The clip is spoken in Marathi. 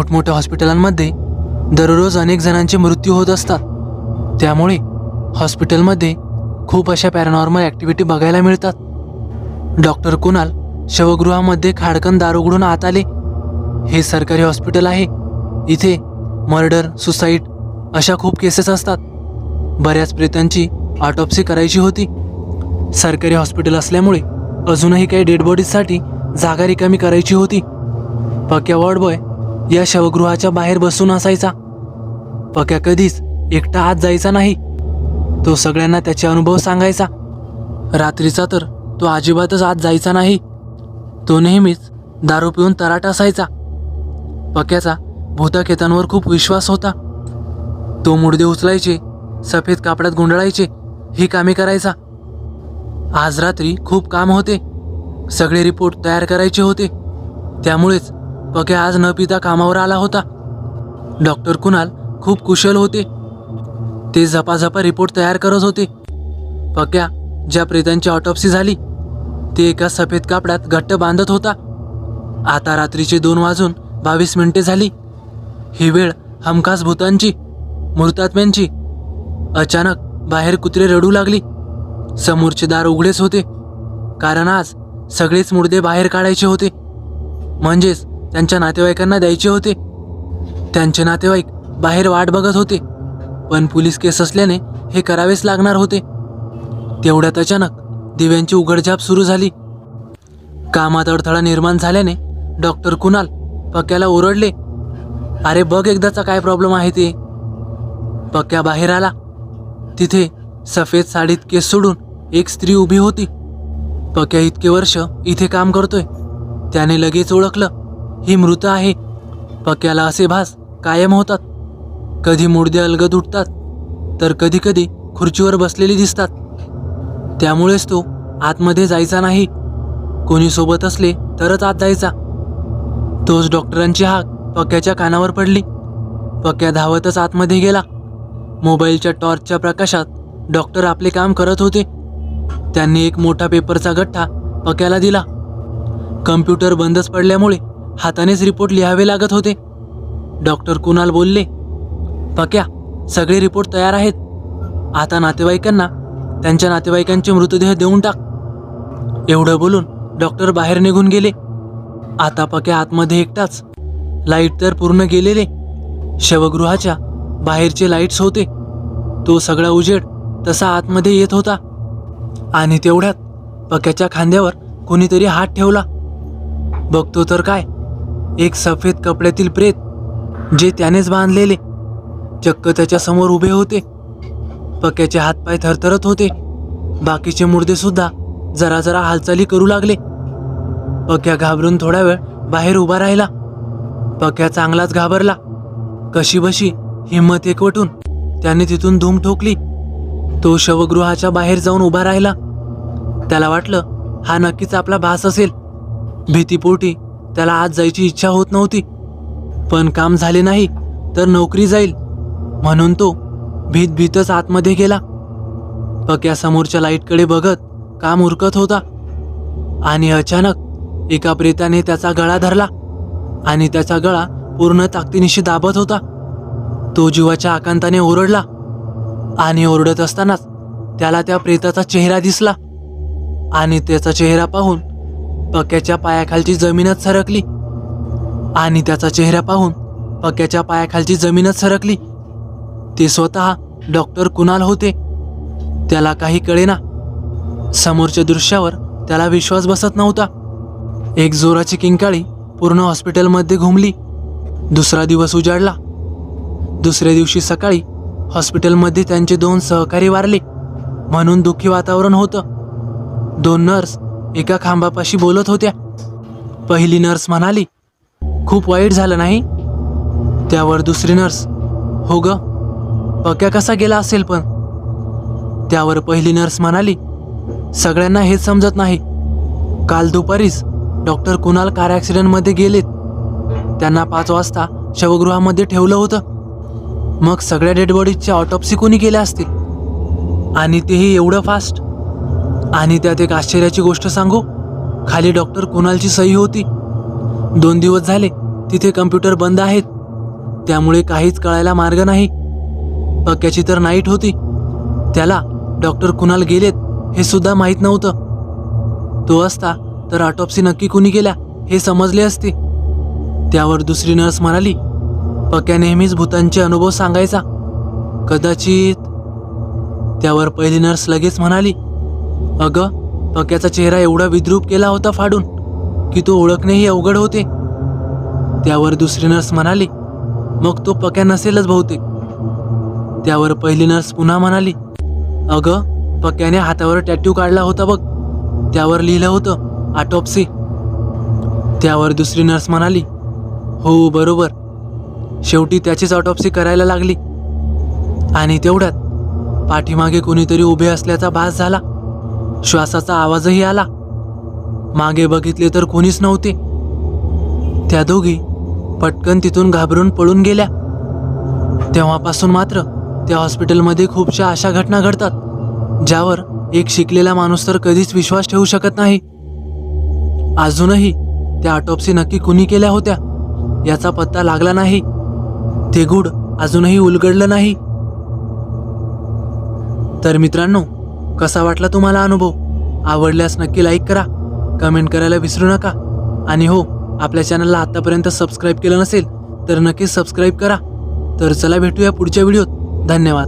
मोठमोठ्या हॉस्पिटलांमध्ये दररोज अनेक जणांचे मृत्यू होत असतात. त्यामुळे हॉस्पिटलमध्ये खूप अशा पॅरानॉर्मल ॲक्टिव्हिटी बघायला मिळतात. डॉक्टर कुणाल शवगृहामध्ये खाडकन दार उघडून आत आले. हे सरकारी हॉस्पिटल आहे. इथे मर्डर, सुसाईड अशा खूप केसेस असतात. बऱ्याच प्रेतांची ऑटोप्सी करायची होती. सरकारी हॉस्पिटल असल्यामुळे अजूनही काही डेड बॉडीजसाठी जागा रिकामी करायची होती. पक्या वॉर्ड बॉय या शवगृहाच्या बाहेर बसून असायचा. पक्या कधीच एकटा आत जायचा नाही. तो सगळ्यांना त्याचे अनुभव सांगायचा. रात्रीचा तर तो अजिबातच आत जायचा नाही. तो नेहमीच दारू पिऊन तराट असायचा. पक्याचा भूताखेतांवर खूप विश्वास होता. तो मुडदे उचलायचे, सफेद कापडात गुंडाळायचे, ही कामे करायचा. आज रात्री खूप काम होते. सगळे रिपोर्ट तयार करायचे होते. त्यामुळेच पक्या आज न पिता कामावर आला होता. डॉक्टर कुणाल खूप कुशल होते. ते झपाझपा रिपोर्ट तयार करत होते. पक्या ज्या प्रेतांची ऑटोप्सी झाली ते एका सफेद कापडात घट्ट बांधत होता. आता रात्रीचे 2:22 झाली. ही वेळ हमखास भूतांची, मृतात्म्यांची. अचानक बाहेर कुत्रे रडू लागली. समोरचे दार उघडेच होते, कारण आज सगळेच मुर्दे बाहेर काढायचे होते. म्हणजेच त्यांच्या नातेवाईकांना द्यायचे होते. त्यांचे नातेवाईक बाहेर वाट बघत होते, पण पोलीस केस असल्याने हे करावेच लागणार होते. तेवढ्यात अचानक दिव्यांची उघडझाप सुरू झाली. कामात अडथळा निर्माण झाल्याने डॉक्टर कुणाल पक्याला ओरडले, अरे बघ एकदाचा काय प्रॉब्लेम आहे ते. पक्या बाहेर आला. तिथे सफेद साडीत केस सोडून एक स्त्री उभी होती. पक्या इतके वर्ष इथे काम करतोय. त्याने लगेच ओळखलं, ही मृत आहे. पक्याला असे भास कायम होतात. कधी मुडदे अलगद उठतात, तर कधी कधी खुर्चीवर बसलेली दिसतात. त्यामुळेच तो आतमध्ये जायचा नाही. कोणी सोबत असले तरच आत जायचा. तोच डॉक्टरांची हाक पक्याच्या कानावर पडली. पक्या धावतच आतमध्ये गेला. मोबाईलच्या टॉर्चच्या प्रकाशात डॉक्टर आपले काम करत होते. त्यांनी एक मोठा पेपरचा गठ्ठा पक्याला दिला. कम्प्युटर बंदच पडल्यामुळे हातानेच रिपोर्ट लिहावे लागत होते. डॉक्टर कुणाल बोलले, पक्या सगळे रिपोर्ट तयार आहेत. आता नातेवाईकांना त्यांच्या नातेवाईकांचे मृतदेह देऊन टाक. एवढं बोलून डॉक्टर बाहेर निघून गेले. आता पक्या आतमध्ये एकटाच. लाईट तर पूर्ण गेलेले. शवगृहाच्या बाहेरचे लाईट्स होते. तो सगळा उजेड तसा आतमध्ये येत होता. आणि तेवढ्यात पक्याच्या खांद्यावर कोणीतरी हात ठेवला. बघतो तर काय, एक सफेद कपड्यातील प्रेत, जे त्यानेच बांधलेले, चक्क त्याच्या समोर उभे होते. पक्याचे हातपाय थरथरत होते. बाकीचे मुर्दे सुद्धा जरा जरा हालचाली करू लागले. पक्या घाबरून थोडा वेळ बाहेर उभा राहिला. पक्या चांगलाच घाबरला. कशीबशी हिंमत एकवटून त्याने तिथून धूम ठोकली. तो शवगृहाच्या बाहेर जाऊन उभा राहिला. त्याला वाटलं हा नक्कीच आपला भास असेल. भीतीपोटी त्याला आत जायची इच्छा होत नव्हती. पण काम झाले नाही तर नोकरी जाईल, म्हणून तो भीतच आतमध्ये गेला. पक्या समोरच्या लाईटकडे बघत काम उरकत होता. आणि अचानक एका प्रेताने त्याचा गळा धरला आणि त्याचा गळा पूर्ण ताकदीनिशी दाबत होता. तो जीवाच्या आकांताने ओरडला. आणि ओरडत असतानाच त्याला त्या प्रेताचा चेहरा दिसला. आणि त्याचा चेहरा पाहून पक्याच्या पायाखालची जमीनच सरकली. आणि त्याचा चेहरा पाहून पक्याच्या पायाखालची जमीनच सरकली. ते स्वतः डॉक्टर कुणाल होते. त्याला काही कळेना. समोरच्या दृश्यावर त्याला विश्वास बसत नव्हता. एक जोराची किंकाळी पूर्ण हॉस्पिटलमध्ये घुमली. दुसरा दिवस उजाडला. दुसऱ्या दिवशी सकाळी हॉस्पिटलमध्ये त्यांचे 2 सहकारी वारले, म्हणून दुःखी वातावरण होतं. 2 नर्स एका खांबापाशी बोलत होत्या. पहिली नर्स म्हणाली, खूप वाईट झालं नाही? त्यावर दुसरी नर्स, हो ग, पक्या कसा गेला असेल पण? त्यावर पहिली नर्स म्हणाली, सगळ्यांना हेच समजत नाही. काल दुपारीच डॉक्टर कुणाल कार ॲक्सिडेंटमध्ये गेलेत. त्यांना 5 वाजता शवगृहामध्ये ठेवलं होतं. मग सगळ्या डेड बॉडीजच्या ऑटोप्सी कोणी केल्या असतील, आणि तेही एवढं फास्ट. आणि त्यात एक आश्चर्याची गोष्ट सांगू, खाली डॉक्टर कुणालची सही होती. 2 दिवस झाले तिथे कम्प्युटर बंद आहेत. त्यामुळे काहीच कळायला मार्ग नाही. पक्याची तर नाईट होती. त्याला डॉक्टर कुणाल गेलेत हे सुद्धा माहीत नव्हतं. तो असता तर ऑटोप्सी नक्की कुणी केल्या हे समजले असते. त्यावर दुसरी नर्स म्हणाली, पक्या नेहमीच भूतांचे अनुभव सांगायचा, कदाचित. त्यावर पहिली नर्स लगेच म्हणाली, अगं पक्याचा चेहरा एवढा विद्रूप केला होता फाडून की तो ओळखणेही अवघड होते. त्यावर दुसरी नर्स म्हणाली, मग तो पक्या नसेलच बहुतेक. त्यावर पहिली नर्स पुन्हा म्हणाली, अगं पक्याने हातावर टॅटू काढला होता बघ, त्यावर लिहिलं होतं ऑटोप्सी. त्यावर दुसरी नर्स म्हणाली, हो बरोबर, शेवटी त्याचीच ऑटोप्सी करायला लागली. आणि तेवढ्यात पाठीमागे कोणीतरी उभे असल्याचा भास झाला. श्वासाचा आवाजही आला. मागे बघितले तर कोणीच नव्हते. त्या दोघी पटकन तिथून घाबरून पळून गेल्या. तेव्हापासून मात्र त्या हॉस्पिटलमध्ये खूपशा अशा घटना घडतात ज्यावर एक शिकलेला माणूस तर कधीच विश्वास ठेवू शकत नाही. अजूनही त्या ऑटोप्सी नक्की कुणी केल्या होत्या याचा पत्ता लागला नाही. ते गूढ अजूनही उलगडलं नाही. तर मित्रांनो, कसा वाटला तुम्हाला अनुभव? आवडल्यास नक्की लाईक करा, कमेंट करायला विसरू नका. आणि हो, आपल्या चॅनलला आतापर्यंत सबस्क्राईब केलं नसेल तर नक्कीच सबस्क्राईब करा. तर चला भेटूया पुढच्या व्हिडिओत. धन्यवाद.